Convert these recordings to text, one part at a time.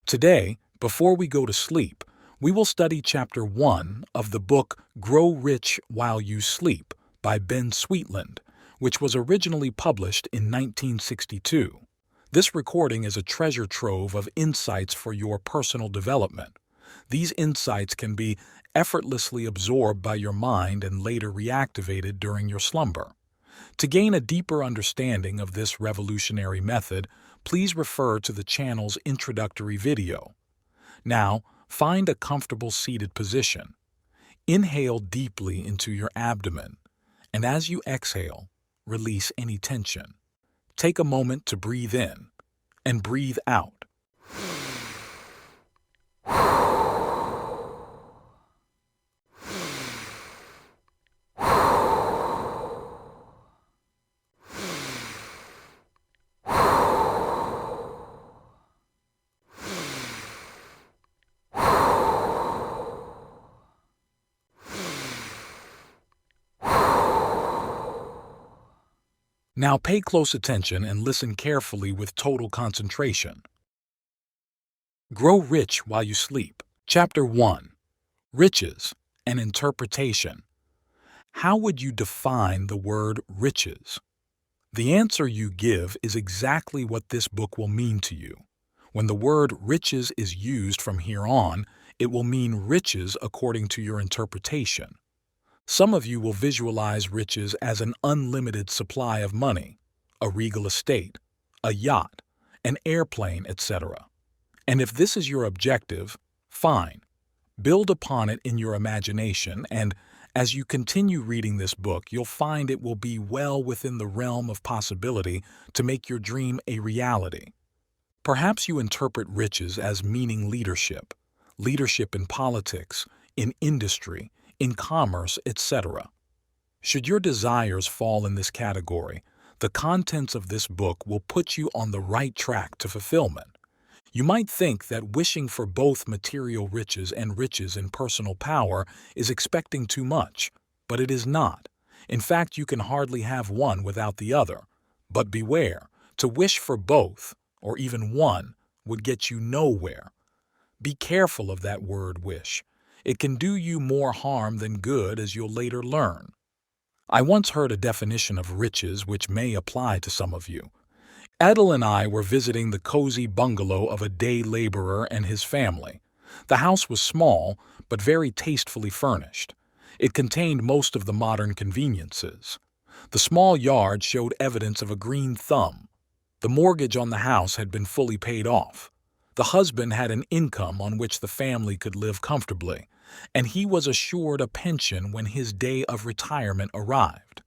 Today, before we go to sleep, we will study Chapter 1 of the book Grow Rich While You Sleep by Ben Sweetland, which was originally published in 1962. This recording is a treasure trove of insights for your personal development. These insights can be effortlessly absorbed by your mind and later reactivated during your slumber. To gain a deeper understanding of this revolutionary method, please refer to the channel's introductory video. Now, find a comfortable seated position. Inhale deeply into your abdomen, and as you exhale, release any tension. Take a moment to breathe in and breathe out. Now pay close attention and listen carefully with total concentration. Grow Rich While You Sleep. Chapter 1. Riches, an Interpretation. How would you define the word riches? The answer you give is exactly what this book will mean to you. When the word riches is used from here on, it will mean riches according to your interpretation. Some of you will visualize riches as an unlimited supply of money, a regal estate, a yacht, an airplane, etc. And if this is your objective, fine. Build upon it in your imagination, and as you continue reading this book, you'll find it will be well within the realm of possibility to make your dream a reality. Perhaps you interpret riches as meaning leadership in politics, in industry, in commerce, etc. Should your desires fall in this category, the contents of this book will put you on the right track to fulfillment. You might think that wishing for both material riches and riches in personal power is expecting too much, but it is not. In fact, you can hardly have one without the other. But beware, to wish for both, or even one, would get you nowhere. Be careful of that word wish. It can do you more harm than good, as you'll later learn. I once heard a definition of riches which may apply to some of you. Edel and I were visiting the cozy bungalow of a day laborer and his family. The house was small, but very tastefully furnished. It contained most of the modern conveniences. The small yard showed evidence of a green thumb. The mortgage on the house had been fully paid off. The husband had an income on which the family could live comfortably, and he was assured a pension when his day of retirement arrived.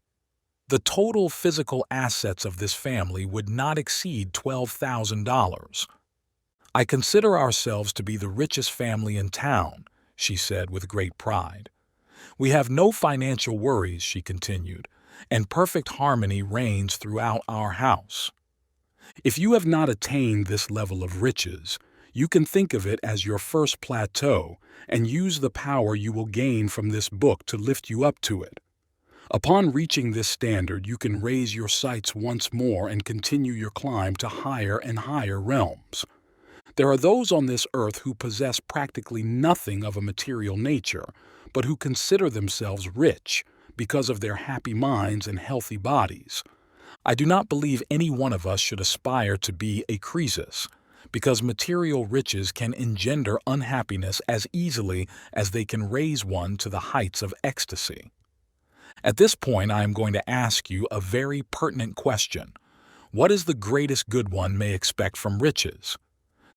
The total physical assets of this family would not exceed $12,000. "I consider ourselves to be the richest family in town," she said with great pride. "We have no financial worries," she continued, "and perfect harmony reigns throughout our house." If you have not attained this level of riches, you can think of it as your first plateau and use the power you will gain from this book to lift you up to it. Upon reaching this standard, you can raise your sights once more and continue your climb to higher and higher realms. There are those on this earth who possess practically nothing of a material nature, but who consider themselves rich because of their happy minds and healthy bodies. I do not believe any one of us should aspire to be a Croesus, because material riches can engender unhappiness as easily as they can raise one to the heights of ecstasy. At this point, I am going to ask you a very pertinent question. What is the greatest good one may expect from riches?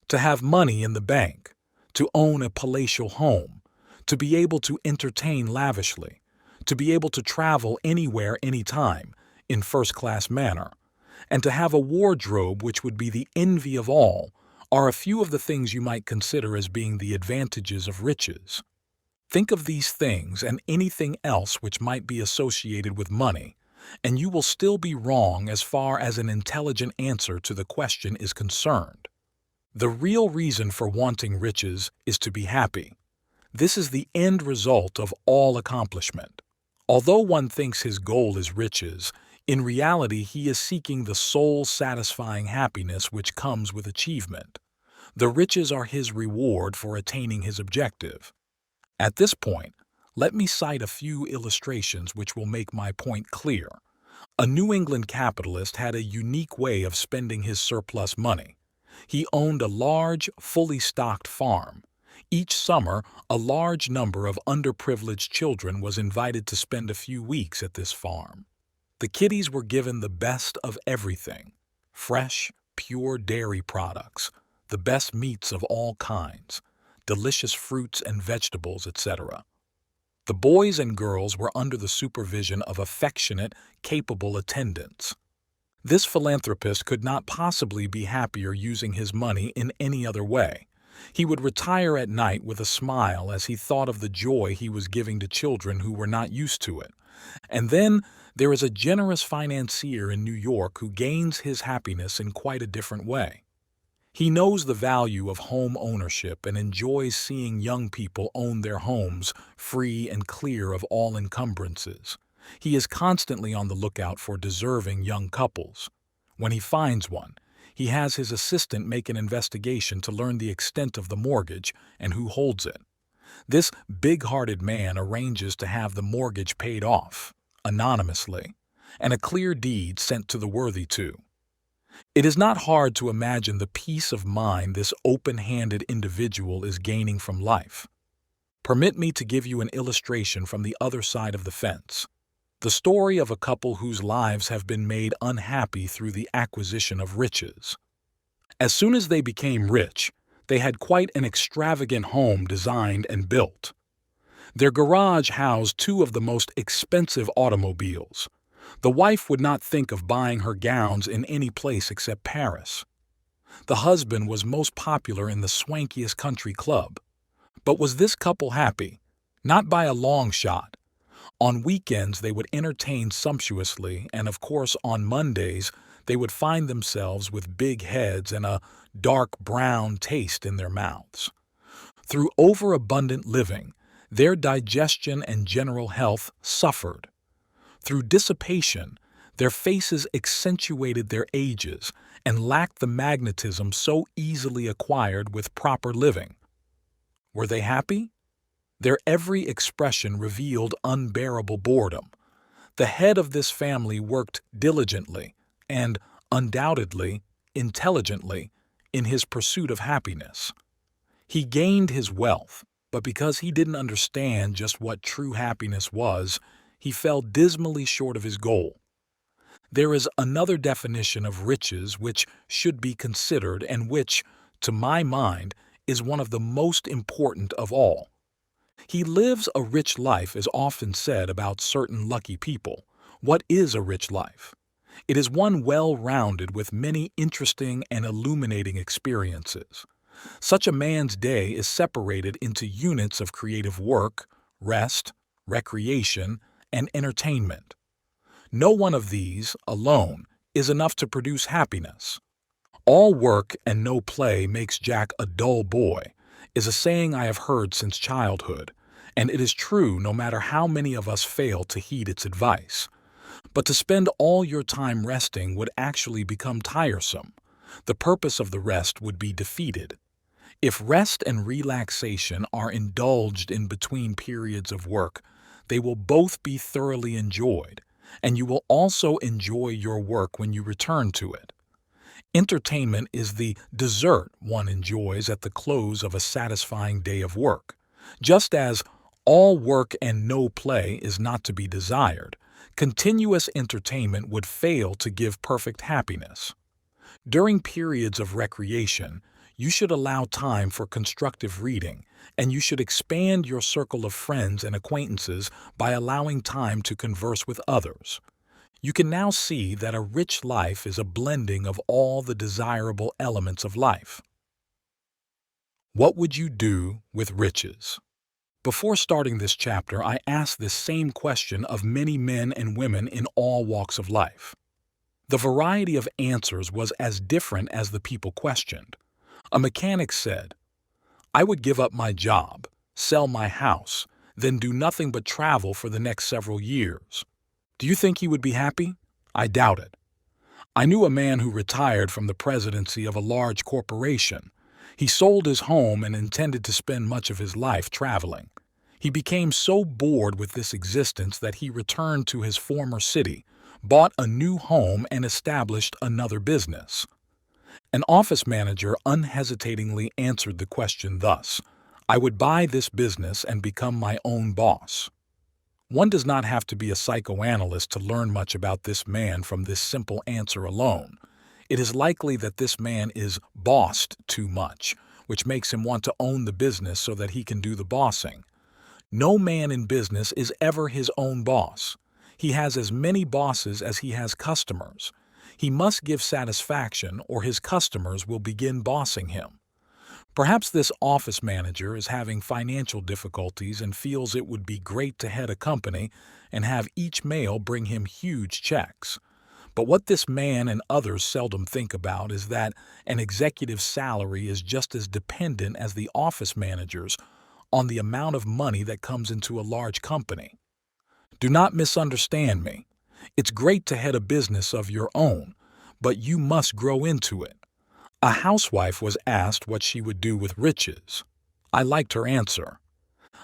To have money in the bank, to own a palatial home, to be able to entertain lavishly, to be able to travel anywhere, anytime, in first-class manner, and to have a wardrobe which would be the envy of all, are a few of the things you might consider as being the advantages of riches. Think of these things and anything else which might be associated with money, and you will still be wrong as far as an intelligent answer to the question is concerned. The real reason for wanting riches is to be happy. This is the end result of all accomplishment. Although one thinks his goal is riches, in reality he is seeking the soul-satisfying happiness which comes with achievement. The riches are his reward for attaining his objective. At this point, let me cite a few illustrations which will make my point clear. A New England capitalist had a unique way of spending his surplus money. He owned a large, fully stocked farm. Each summer, a large number of underprivileged children was invited to spend a few weeks at this farm. The kiddies were given the best of everything: fresh, pure dairy products, the best meats of all kinds, delicious fruits and vegetables, etc. The boys and girls were under the supervision of affectionate, capable attendants. This philanthropist could not possibly be happier using his money in any other way. He would retire at night with a smile as he thought of the joy he was giving to children who were not used to it. And then there is a generous financier in New York who gains his happiness in quite a different way. He knows the value of home ownership and enjoys seeing young people own their homes free and clear of all encumbrances. He is constantly on the lookout for deserving young couples. When he finds one, he has his assistant make an investigation to learn the extent of the mortgage and who holds it. This big-hearted man arranges to have the mortgage paid off, anonymously, and a clear deed sent to the worthy too. It is not hard to imagine the peace of mind this open-handed individual is gaining from life. Permit me to give you an illustration from the other side of the fence. The story of a couple whose lives have been made unhappy through the acquisition of riches. As soon as they became rich, they had quite an extravagant home designed and built. Their garage housed two of the most expensive automobiles. The wife would not think of buying her gowns in any place except Paris. The husband was most popular in the swankiest country club. But was this couple happy? Not by a long shot. On weekends they would entertain sumptuously, and of course on Mondays they would find themselves with big heads and a dark brown taste in their mouths. Through overabundant living, their digestion and general health suffered. Through dissipation, their faces accentuated their ages and lacked the magnetism so easily acquired with proper living. Were they happy? Their every expression revealed unbearable boredom. The head of this family worked diligently and, undoubtedly, intelligently in his pursuit of happiness. He gained his wealth, but because he didn't understand just what true happiness was, he fell dismally short of his goal. There is another definition of riches which should be considered and which, to my mind, is one of the most important of all. He lives a rich life is often said about certain lucky people. What is a rich life? It is one well-rounded with many interesting and illuminating experiences. Such a man's day is separated into units of creative work, rest, recreation, and entertainment. No one of these, alone, is enough to produce happiness. All work and no play makes Jack a dull boy, is a saying I have heard since childhood, and it is true no matter how many of us fail to heed its advice. But to spend all your time resting would actually become tiresome. The purpose of the rest would be defeated. If rest and relaxation are indulged in between periods of work, they will both be thoroughly enjoyed, and you will also enjoy your work when you return to it. Entertainment is the dessert one enjoys at the close of a satisfying day of work. Just as all work and no play is not to be desired, continuous entertainment would fail to give perfect happiness. During periods of recreation, you should allow time for constructive reading, and you should expand your circle of friends and acquaintances by allowing time to converse with others. You can now see that a rich life is a blending of all the desirable elements of life. What would you do with riches? Before starting this chapter, I asked this same question of many men and women in all walks of life. The variety of answers was as different as the people questioned. A mechanic said, "I would give up my job, sell my house, then do nothing but travel for the next several years." Do you think he would be happy? I doubt it. I knew a man who retired from the presidency of a large corporation. He sold his home and intended to spend much of his life traveling. He became so bored with this existence that he returned to his former city, bought a new home, and established another business. An office manager unhesitatingly answered the question thus: "I would buy this business and become my own boss." One does not have to be a psychoanalyst to learn much about this man from this simple answer alone. It is likely that this man is bossed too much, which makes him want to own the business so that he can do the bossing. No man in business is ever his own boss. He has as many bosses as he has customers. He must give satisfaction or his customers will begin bossing him. Perhaps this office manager is having financial difficulties and feels it would be great to head a company and have each mail bring him huge checks. But what this man and others seldom think about is that an executive's salary is just as dependent as the office manager's on the amount of money that comes into a large company. Do not misunderstand me. It's great to head a business of your own, but you must grow into it. A housewife was asked what she would do with riches. I liked her answer.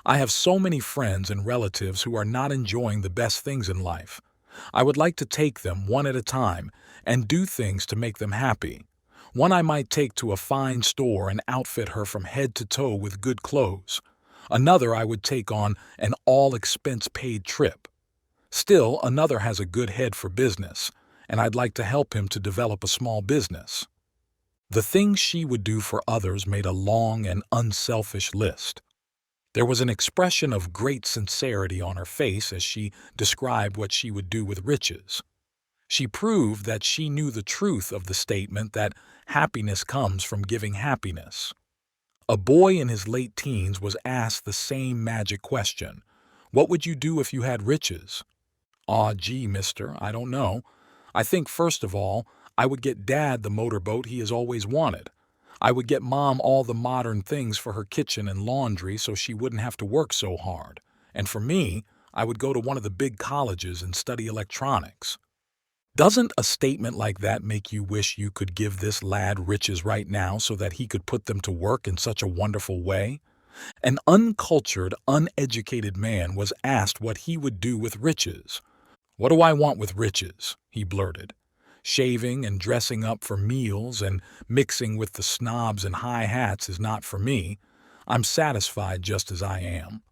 "I have so many friends and relatives who are not enjoying the best things in life. I would like to take them one at a time and do things to make them happy. One I might take to a fine store and outfit her from head to toe with good clothes. Another I would take on an all-expense-paid trip. Still, another has a good head for business, and I'd like to help him to develop a small business." The things she would do for others made a long and unselfish list. There was an expression of great sincerity on her face as she described what she would do with riches. She proved that she knew the truth of the statement that happiness comes from giving happiness. A boy in his late teens was asked the same magic question: "What would you do if you had riches?" "Aw, gee, mister, I don't know. I think first of all, I would get Dad the motorboat he has always wanted. I would get Mom all the modern things for her kitchen and laundry so she wouldn't have to work so hard. And for me, I would go to one of the big colleges and study electronics." Doesn't a statement like that make you wish you could give this lad riches right now so that he could put them to work in such a wonderful way? An uncultured, uneducated man was asked what he would do with riches. "What do I want with riches?" he blurted. "Shaving and dressing up for meals and mixing with the snobs and high hats is not for me. I'm satisfied just as I am."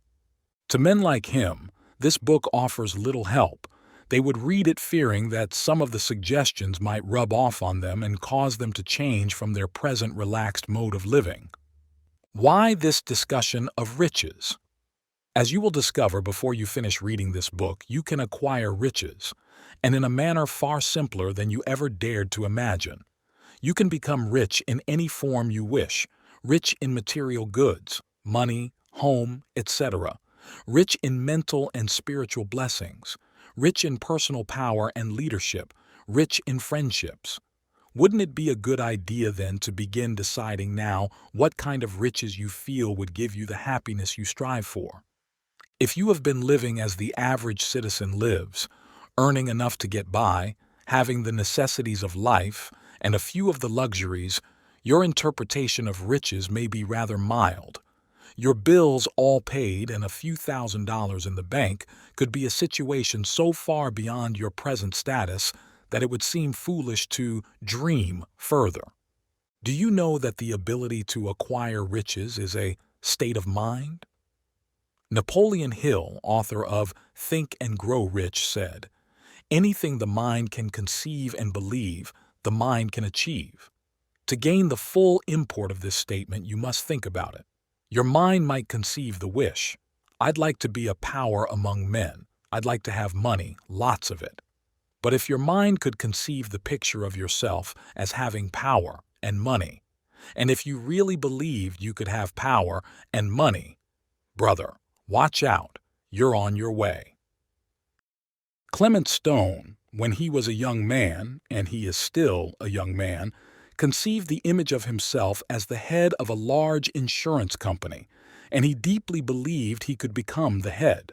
To men like him, this book offers little help. They would read it fearing that some of the suggestions might rub off on them and cause them to change from their present relaxed mode of living. Why this discussion of riches? As you will discover before you finish reading this book, you can acquire riches, and in a manner far simpler than you ever dared to imagine. You can become rich in any form you wish, rich in material goods, money, home, etc., rich in mental and spiritual blessings, rich in personal power and leadership, rich in friendships. Wouldn't it be a good idea then to begin deciding now what kind of riches you feel would give you the happiness you strive for? If you have been living as the average citizen lives, earning enough to get by, having the necessities of life, and a few of the luxuries, your interpretation of riches may be rather mild. Your bills all paid and a few $1,000s in the bank could be a situation so far beyond your present status that it would seem foolish to dream further. Do you know that the ability to acquire riches is a state of mind? Napoleon Hill, author of Think and Grow Rich, said, "Anything the mind can conceive and believe, the mind can achieve." To gain the full import of this statement, you must think about it. Your mind might conceive the wish: "I'd like to be a power among men. I'd like to have money, lots of it." But if your mind could conceive the picture of yourself as having power and money, and if you really believed you could have power and money, brother, watch out, you're on your way. Clement Stone, when he was a young man, and he is still a young man, conceived the image of himself as the head of a large insurance company, and he deeply believed he could become the head.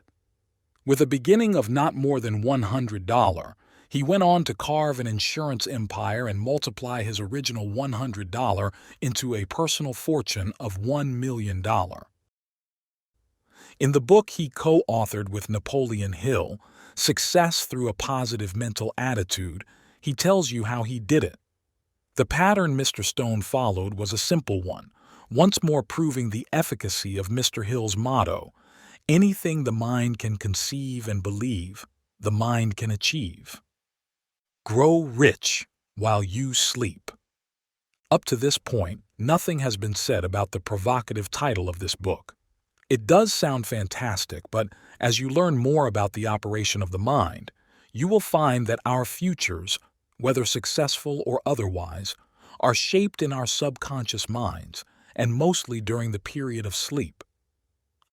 With a beginning of not more than $100, He went on to carve an insurance empire and multiply his original $100 into a personal fortune of $1 million. In the book he co-authored with Napoleon Hill, Success Through a Positive Mental Attitude, he tells you how he did it. The pattern Mr. Stone followed was a simple one, once more proving the efficacy of Mr. Hill's motto, anything the mind can conceive and believe, the mind can achieve. Grow rich while you sleep. Up to this point, nothing has been said about the provocative title of this book. It does sound fantastic, but as you learn more about the operation of the mind, you will find that our futures, whether successful or otherwise, are shaped in our subconscious minds, and mostly during the period of sleep.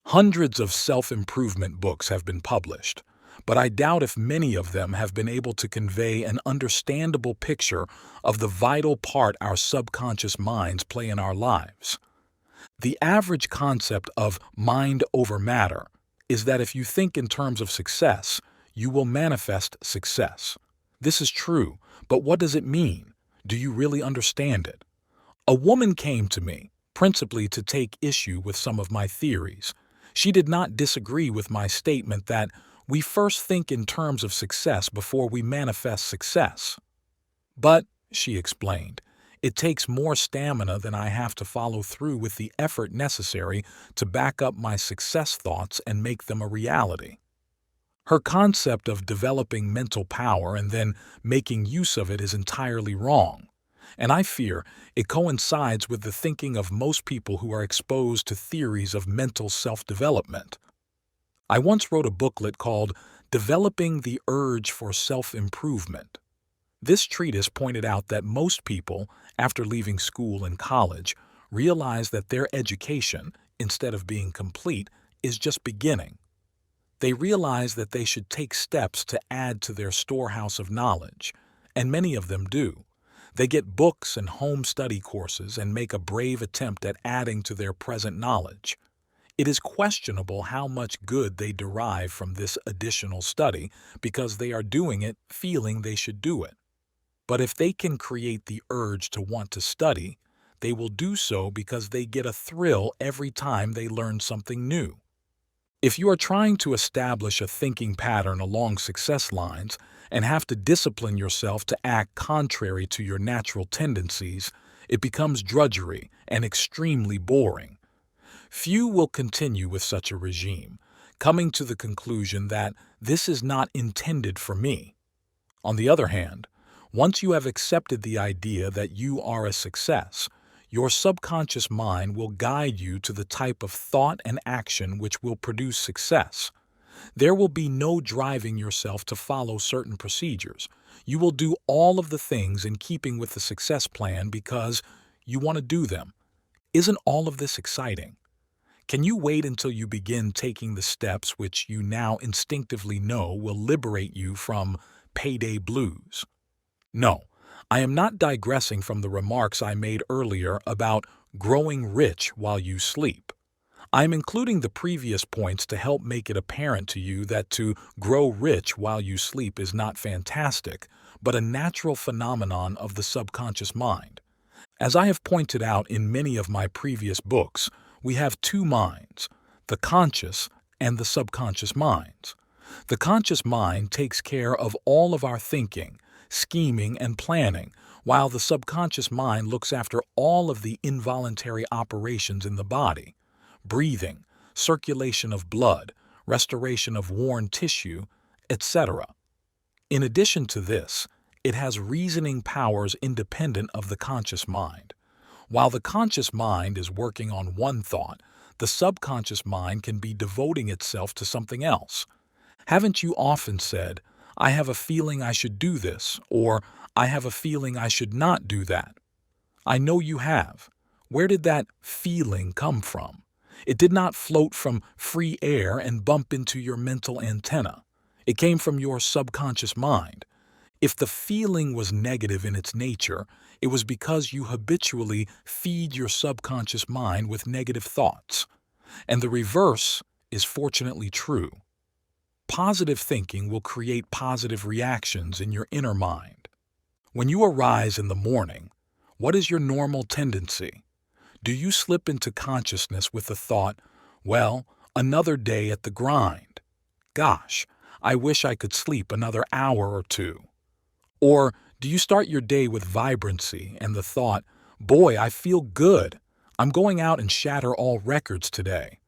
Hundreds of self-improvement books have been published, but I doubt if many of them have been able to convey an understandable picture of the vital part our subconscious minds play in our lives. The average concept of mind over matter is that if you think in terms of success, you will manifest success. This is true, but what does it mean? Do you really understand it? A woman came to me, principally to take issue with some of my theories. She did not disagree with my statement that we first think in terms of success before we manifest success. But, she explained, it takes more stamina than I have to follow through with the effort necessary to back up my success thoughts and make them a reality. Her concept of developing mental power and then making use of it is entirely wrong, and I fear it coincides with the thinking of most people who are exposed to theories of mental self-development. I once wrote a booklet called Developing the Urge for Self-Improvement. This treatise pointed out that most people, after leaving school and college, realize that their education, instead of being complete, is just beginning. They realize that they should take steps to add to their storehouse of knowledge, and many of them do. They get books and home study courses and make a brave attempt at adding to their present knowledge. It is questionable how much good they derive from this additional study because they are doing it feeling they should do it. But if they can create the urge to want to study, they will do so because they get a thrill every time they learn something new. If you are trying to establish a thinking pattern along success lines and have to discipline yourself to act contrary to your natural tendencies, it becomes drudgery and extremely boring. Few will continue with such a regime, coming to the conclusion that this is not intended for me. On the other hand, once you have accepted the idea that you are a success, your subconscious mind will guide you to the type of thought and action which will produce success. There will be no driving yourself to follow certain procedures. You will do all of the things in keeping with the success plan because you want to do them. Isn't all of this exciting? Can you wait until you begin taking the steps which you now instinctively know will liberate you from payday blues? No, I am not digressing from the remarks I made earlier about growing rich while you sleep. I am including the previous points to help make it apparent to you that to grow rich while you sleep is not fantastic, but a natural phenomenon of the subconscious mind. As I have pointed out in many of my previous books, we have two minds, the conscious and the subconscious minds. The conscious mind takes care of all of our thinking, scheming, and planning, while the subconscious mind looks after all of the involuntary operations in the body, breathing, circulation of blood, restoration of worn tissue, etc. In addition to this, it has reasoning powers independent of the conscious mind. While the conscious mind is working on one thought, the subconscious mind can be devoting itself to something else. Haven't you often said, I have a feeling I should do this, or I have a feeling I should not do that? I know you have. Where did that feeling come from? It did not float from free air and bump into your mental antenna. It came from your subconscious mind. If the feeling was negative in its nature, it was because you habitually feed your subconscious mind with negative thoughts. And the reverse is fortunately true. Positive thinking will create positive reactions in your inner mind. When you arise in the morning, what is your normal tendency? Do you slip into consciousness with the thought, well, another day at the grind? Gosh, I wish I could sleep another hour or two. Or do you start your day with vibrancy and the thought, boy, I feel good. I'm going out and shatter all records today.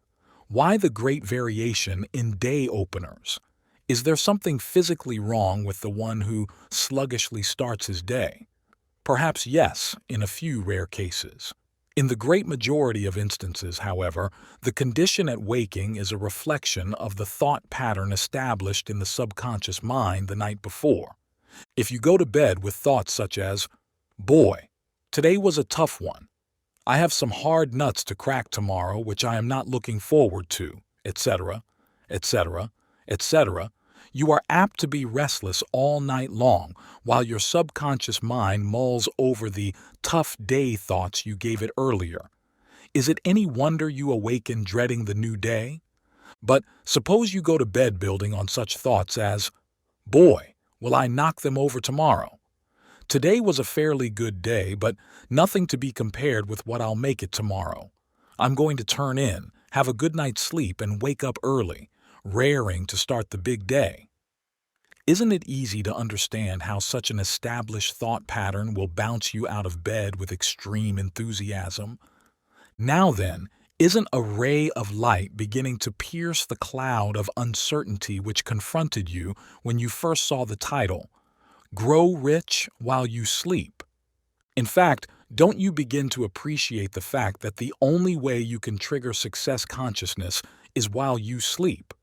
Why the great variation in day openers? Is there something physically wrong with the one who sluggishly starts his day? Perhaps yes, in a few rare cases. In the great majority of instances, however, the condition at waking is a reflection of the thought pattern established in the subconscious mind the night before. If you go to bed with thoughts such as, boy, today was a tough one. I have some hard nuts to crack tomorrow which I am not looking forward to, etc., etc., etc., you are apt to be restless all night long while your subconscious mind mulls over the tough day thoughts you gave it earlier. Is it any wonder you awaken dreading the new day? But suppose you go to bed building on such thoughts as, boy, will I knock them over tomorrow? Today was a fairly good day, but nothing to be compared with what I'll make it tomorrow. I'm going to turn in, have a good night's sleep, and wake up early, raring to start the big day. Isn't it easy to understand how such an established thought pattern will bounce you out of bed with extreme enthusiasm? Now then, isn't a ray of light beginning to pierce the cloud of uncertainty which confronted you when you first saw the title, Grow Rich While You Sleep? In fact, don't you begin to appreciate the fact that the only way you can trigger success consciousness is while you sleep?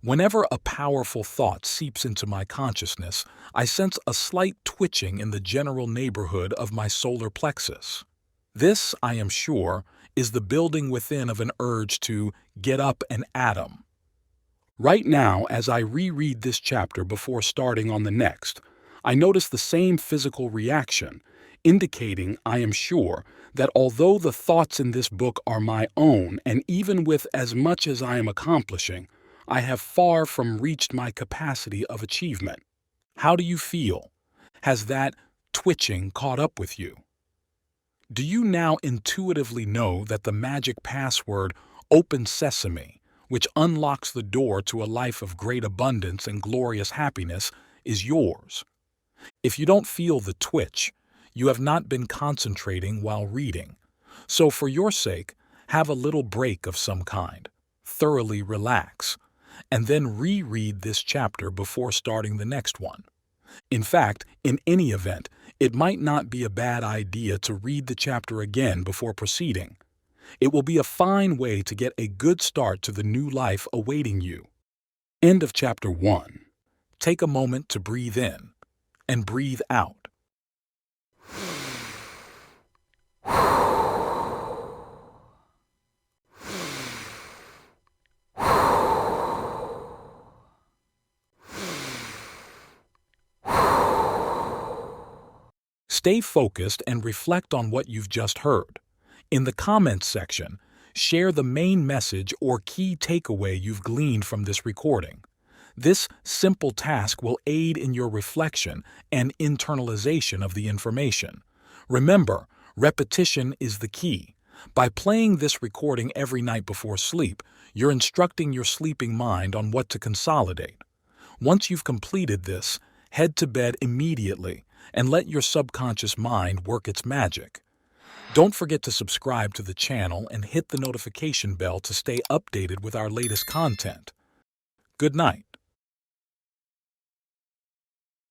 Whenever a powerful thought seeps into my consciousness, I sense a slight twitching in the general neighborhood of my solar plexus. This, I am sure, is the building within of an urge to get up and at 'em. Right now, as I reread this chapter before starting on the next, I notice the same physical reaction, indicating, I am sure, that although the thoughts in this book are my own, and even with as much as I am accomplishing, I have far from reached my capacity of achievement. How do you feel? Has that twitching caught up with you? Do you now intuitively know that the magic password Open Sesame, which unlocks the door to a life of great abundance and glorious happiness, is yours? If you don't feel the twitch, you have not been concentrating while reading. So for your sake, have a little break of some kind. Thoroughly relax, and then reread this chapter before starting the next one. In fact, in any event, it might not be a bad idea to read the chapter again before proceeding. It will be a fine way to get a good start to the new life awaiting you. End of chapter 1. Take a moment to breathe in and breathe out. Stay focused and reflect on what you've just heard. In the comments section, share the main message or key takeaway you've gleaned from this recording. This simple task will aid in your reflection and internalization of the information. Remember, repetition is the key. By playing this recording every night before sleep, you're instructing your sleeping mind on what to consolidate. Once you've completed this, head to bed immediately and let your subconscious mind work its magic. Don't forget to subscribe to the channel and hit the notification bell to stay updated with our latest content. Good night.